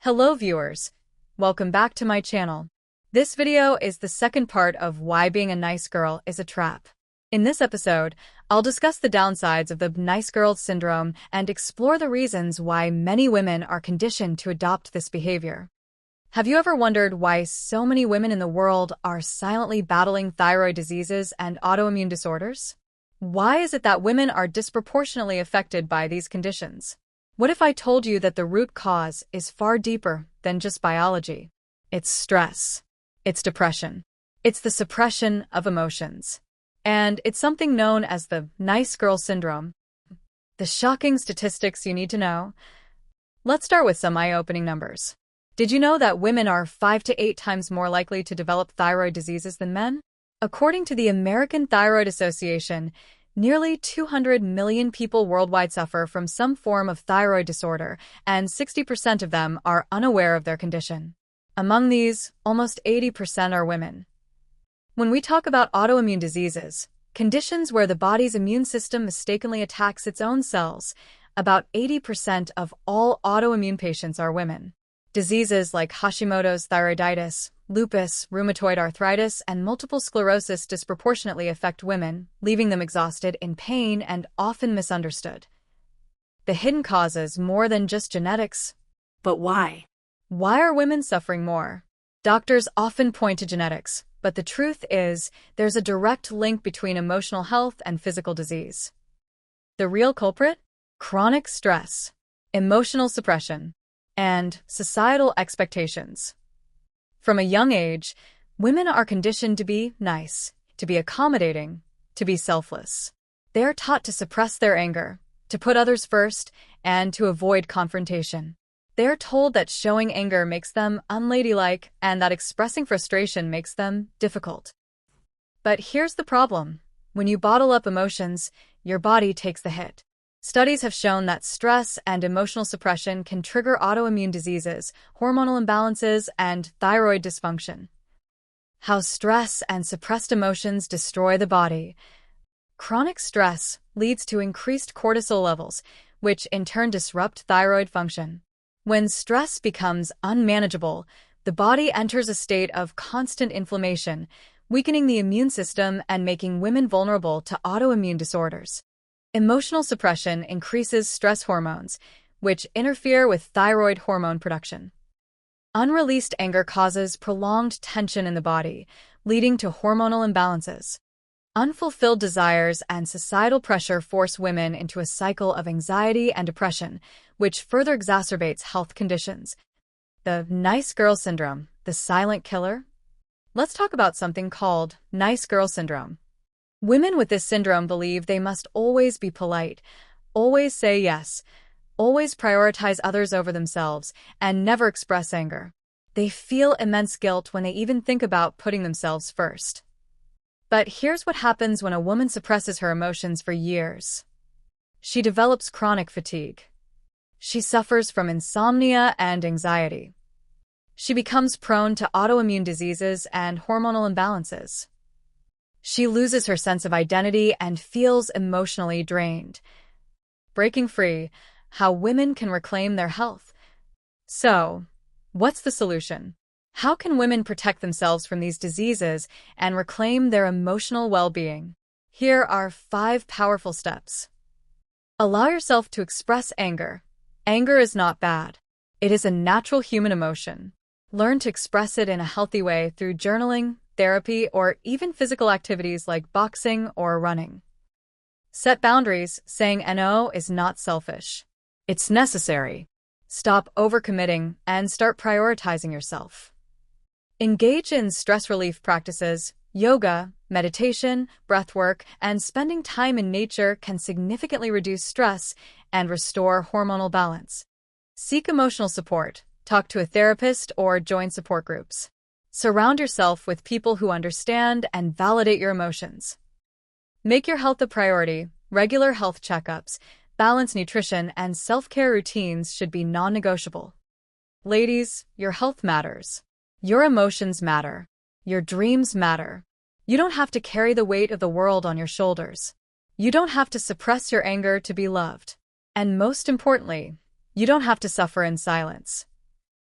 Hello viewers, welcome back to my channel. This video is the second part of why being a nice girl is a trap. In this episode, I'll discuss the downsides of the nice girl syndrome and explore the reasons why many women are conditioned to adopt this behavior. Have you ever wondered why so many women in the world are silently battling thyroid diseases and autoimmune disorders? Why is it that women are disproportionately affected by these conditions? What if I told you that the root cause is far deeper than just biology? It's stress. It's depression. It's the suppression of emotions. And it's something known as the nice girl syndrome. The shocking statistics you need to know. Let's start with some eye-opening numbers. Did you know that women are 5 to 8 times more likely to develop thyroid diseases than men? According to the American Thyroid Association, nearly 200 million people worldwide suffer from some form of thyroid disorder, and 60% of them are unaware of their condition. Among these, almost 80% are women. When we talk about autoimmune diseases, conditions where the body's immune system mistakenly attacks its own cells, about 80% of all autoimmune patients are women. Diseases like Hashimoto's thyroiditis, lupus, rheumatoid arthritis, and multiple sclerosis disproportionately affect women, leaving them exhausted, in pain, and often misunderstood. The hidden causes more than just genetics. But why? Why are women suffering more? Doctors often point to genetics, but the truth is there's a direct link between emotional health and physical disease. The real culprit? Chronic stress, emotional suppression, and societal expectations. From a young age, women are conditioned to be nice, to be accommodating, to be selfless. They are taught to suppress their anger, to put others first, and to avoid confrontation. They are told that showing anger makes them unladylike and that expressing frustration makes them difficult. But here's the problem. When you bottle up emotions, your body takes the hit. Studies have shown that stress and emotional suppression can trigger autoimmune diseases, hormonal imbalances, and thyroid dysfunction. How stress and suppressed emotions destroy the body. Chronic stress leads to increased cortisol levels, which in turn disrupt thyroid function. When stress becomes unmanageable, the body enters a state of constant inflammation, weakening the immune system and making women vulnerable to autoimmune disorders. Emotional suppression increases stress hormones, which interfere with thyroid hormone production. Unreleased anger causes prolonged tension in the body, leading to hormonal imbalances. Unfulfilled desires and societal pressure force women into a cycle of anxiety and depression, which further exacerbates health conditions. The nice girl syndrome, the silent killer? Let's talk about something called nice girl syndrome. Women with this syndrome believe they must always be polite, always say yes, always prioritize others over themselves, and never express anger. They feel immense guilt when they even think about putting themselves first. But here's what happens when a woman suppresses her emotions for years. She develops chronic fatigue. She suffers from insomnia and anxiety. She becomes prone to autoimmune diseases and hormonal imbalances. She loses her sense of identity and feels emotionally drained. Breaking free, how women can reclaim their health. So, what's the solution? How can women protect themselves from these diseases and reclaim their emotional well-being? Here are 5 powerful steps. Allow yourself to express anger. Anger is not bad. It is a natural human emotion. Learn to express it in a healthy way through journaling, therapy, or even physical activities like boxing or running. Set boundaries. Saying no is not selfish. It's necessary. Stop overcommitting and start prioritizing yourself. Engage in stress relief practices. Yoga, meditation, breathwork, and spending time in nature can significantly reduce stress and restore hormonal balance. Seek emotional support. Talk to a therapist or join support groups. Surround yourself with people who understand and validate your emotions. Make your health a priority. Regular health checkups, balanced nutrition, and self-care routines should be non-negotiable. Ladies, your health matters. Your emotions matter. Your dreams matter. You don't have to carry the weight of the world on your shoulders. You don't have to suppress your anger to be loved. And most importantly, you don't have to suffer in silence.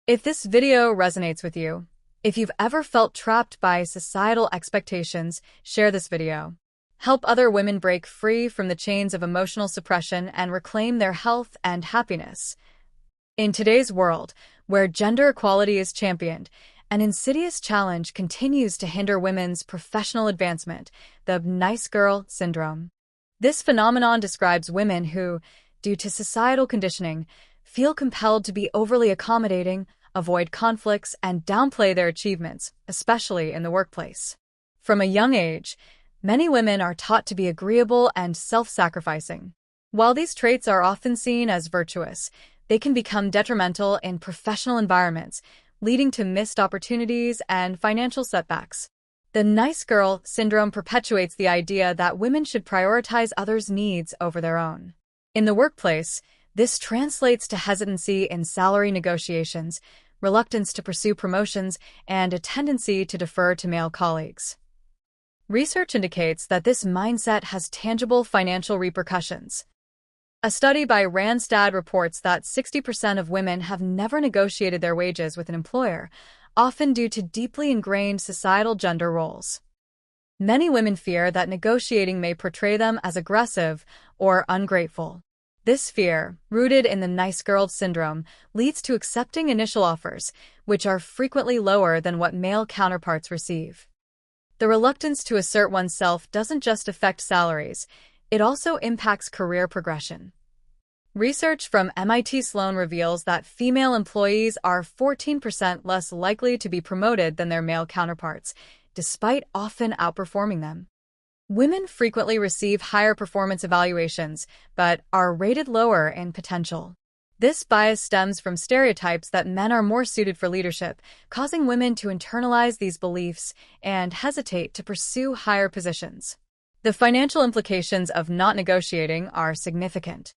If this video resonates with you, if you've ever felt trapped by societal expectations, share this video. Help other women break free from the chains of emotional suppression and reclaim their health and happiness. In today's world, where gender equality is championed, an insidious challenge continues to hinder women's professional advancement, the nice girl syndrome. This phenomenon describes women who, due to societal conditioning, feel compelled to be overly accommodating, avoid conflicts, and downplay their achievements, especially in the workplace. From a young age, many women are taught to be agreeable and self-sacrificing. While these traits are often seen as virtuous, they can become detrimental in professional environments, leading to missed opportunities and financial setbacks. The nice girl syndrome perpetuates the idea that women should prioritize others' needs over their own. In the workplace, this translates to hesitancy in salary negotiations, reluctance to pursue promotions, and a tendency to defer to male colleagues. Research indicates that this mindset has tangible financial repercussions. A study by Randstad reports that 60% of women have never negotiated their wages with an employer, often due to deeply ingrained societal gender roles. Many women fear that negotiating may portray them as aggressive or ungrateful. This fear, rooted in the nice girl syndrome, leads to accepting initial offers, which are frequently lower than what male counterparts receive. The reluctance to assert oneself doesn't just affect salaries, it also impacts career progression. Research from MIT Sloan reveals that female employees are 14% less likely to be promoted than their male counterparts, despite often outperforming them. Women frequently receive higher performance evaluations, but are rated lower in potential. This bias stems from stereotypes that men are more suited for leadership, causing women to internalize these beliefs and hesitate to pursue higher positions. The financial implications of not negotiating are significant.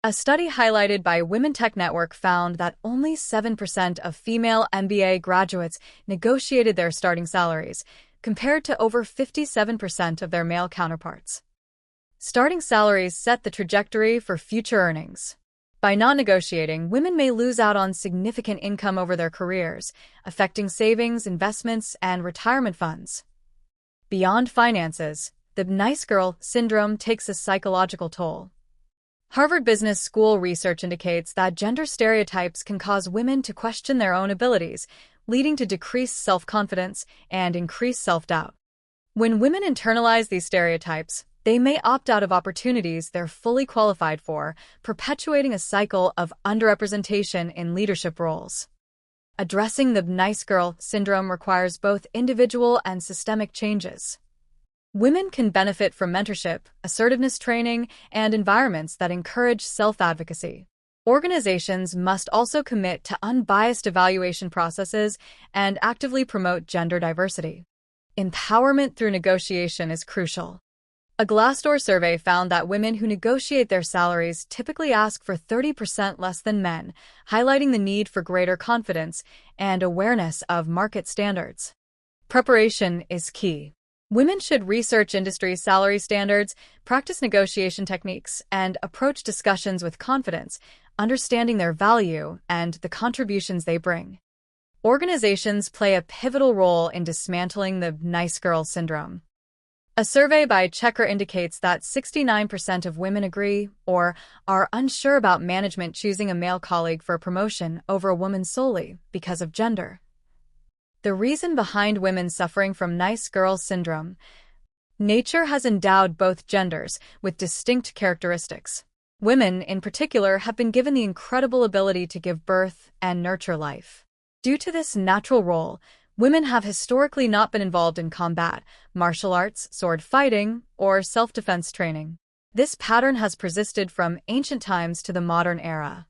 A study highlighted by Women Tech Network found that only 7% of female MBA graduates negotiated their starting salaries, compared to over 57% of their male counterparts. Starting salaries set the trajectory for future earnings. By not negotiating, women may lose out on significant income over their careers, affecting savings, investments, and retirement funds. Beyond finances, the nice girl syndrome takes a psychological toll. Harvard Business School research indicates that gender stereotypes can cause women to question their own abilities, leading to decreased self-confidence and increased self-doubt. When women internalize these stereotypes, they may opt out of opportunities they're fully qualified for, perpetuating a cycle of underrepresentation in leadership roles. Addressing the nice girl syndrome requires both individual and systemic changes. Women can benefit from mentorship, assertiveness training, and environments that encourage self-advocacy. Organizations must also commit to unbiased evaluation processes and actively promote gender diversity. Empowerment through negotiation is crucial. A Glassdoor survey found that women who negotiate their salaries typically ask for 30% less than men, highlighting the need for greater confidence and awareness of market standards. Preparation is key. Women should research industry salary standards, practice negotiation techniques, and approach discussions with confidence, understanding their value and the contributions they bring. Organizations play a pivotal role in dismantling the nice girl syndrome. A survey by Checker indicates that 69% of women agree or are unsure about management choosing a male colleague for a promotion over a woman solely because of gender. The reason behind women suffering from nice girl syndrome: nature has endowed both genders with distinct characteristics. Women, in particular, have been given the incredible ability to give birth and nurture life. Due to this natural role, women have historically not been involved in combat, martial arts, sword fighting, or self-defense training. This pattern has persisted from ancient times to the modern era.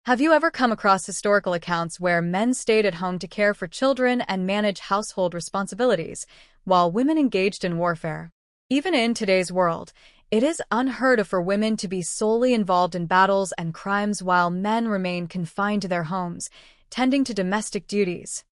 Have you ever come across historical accounts where men stayed at home to care for children and manage household responsibilities, while women engaged in warfare? Even in today's world, it is unheard of for women to be solely involved in battles and crimes while men remain confined to their homes, tending to domestic duties.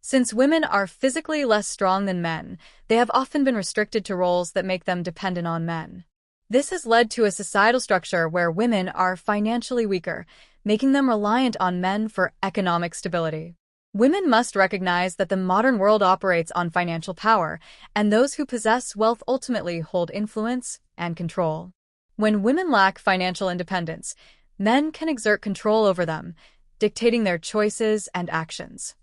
Since women are physically less strong than men, they have often been restricted to roles that make them dependent on men. This has led to a societal structure where women are financially weaker, making them reliant on men for economic stability. Women must recognize that the modern world operates on financial power, and those who possess wealth ultimately hold influence and control. When women lack financial independence, men can exert control over them, dictating their choices and actions.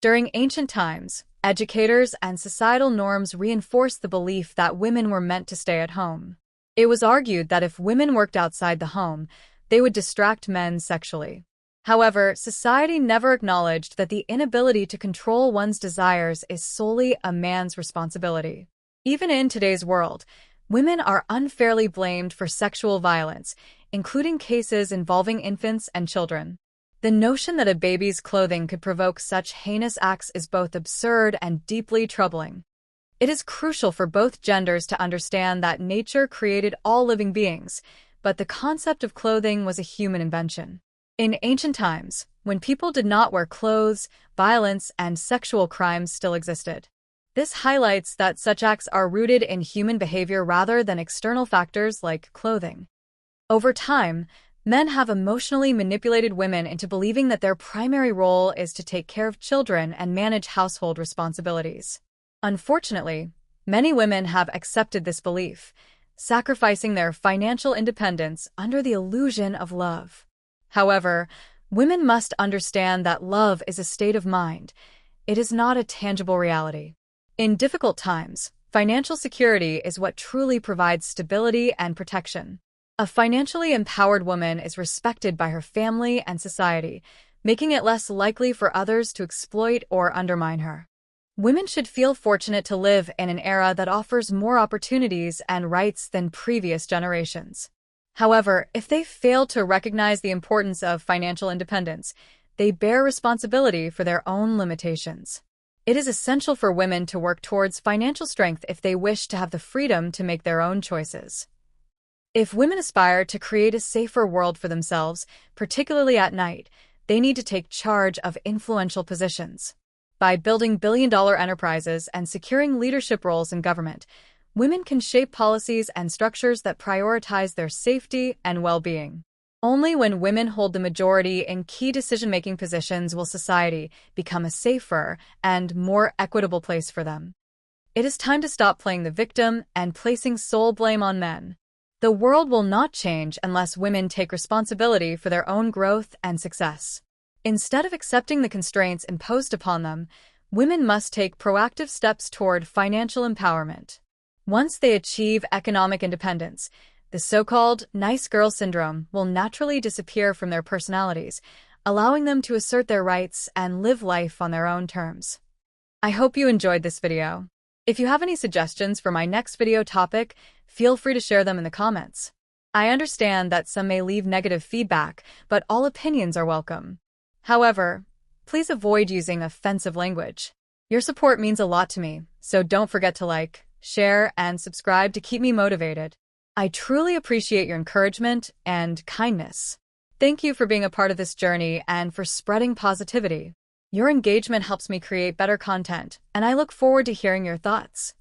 During ancient times, educators and societal norms reinforced the belief that women were meant to stay at home. It was argued that if women worked outside the home, they would distract men sexually. However, society never acknowledged that the inability to control one's desires is solely a man's responsibility. Even in today's world, women are unfairly blamed for sexual violence, including cases involving infants and children. The notion that a baby's clothing could provoke such heinous acts is both absurd and deeply troubling. It is crucial for both genders to understand that nature created all living beings, but the concept of clothing was a human invention. In ancient times, when people did not wear clothes, violence and sexual crimes still existed. This highlights that such acts are rooted in human behavior rather than external factors like clothing. Over time, men have emotionally manipulated women into believing that their primary role is to take care of children and manage household responsibilities. Unfortunately, many women have accepted this belief, sacrificing their financial independence under the illusion of love. However, women must understand that love is a state of mind. It is not a tangible reality. In difficult times, financial security is what truly provides stability and protection. A financially empowered woman is respected by her family and society, making it less likely for others to exploit or undermine her. Women should feel fortunate to live in an era that offers more opportunities and rights than previous generations. However, if they fail to recognize the importance of financial independence, they bear responsibility for their own limitations. It is essential for women to work towards financial strength if they wish to have the freedom to make their own choices. If women aspire to create a safer world for themselves, particularly at night, they need to take charge of influential positions. By building billion-dollar enterprises and securing leadership roles in government, women can shape policies and structures that prioritize their safety and well-being. Only when women hold the majority in key decision-making positions will society become a safer and more equitable place for them. It is time to stop playing the victim and placing sole blame on men. The world will not change unless women take responsibility for their own growth and success. Instead of accepting the constraints imposed upon them, women must take proactive steps toward financial empowerment. Once they achieve economic independence, the so-called nice girl syndrome will naturally disappear from their personalities, allowing them to assert their rights and live life on their own terms. I hope you enjoyed this video. If you have any suggestions for my next video topic, feel free to share them in the comments. I understand that some may leave negative feedback, but all opinions are welcome. However, please avoid using offensive language. Your support means a lot to me, so don't forget to like, share, and subscribe to keep me motivated. I truly appreciate your encouragement and kindness. Thank you for being a part of this journey and for spreading positivity. Your engagement helps me create better content, and I look forward to hearing your thoughts.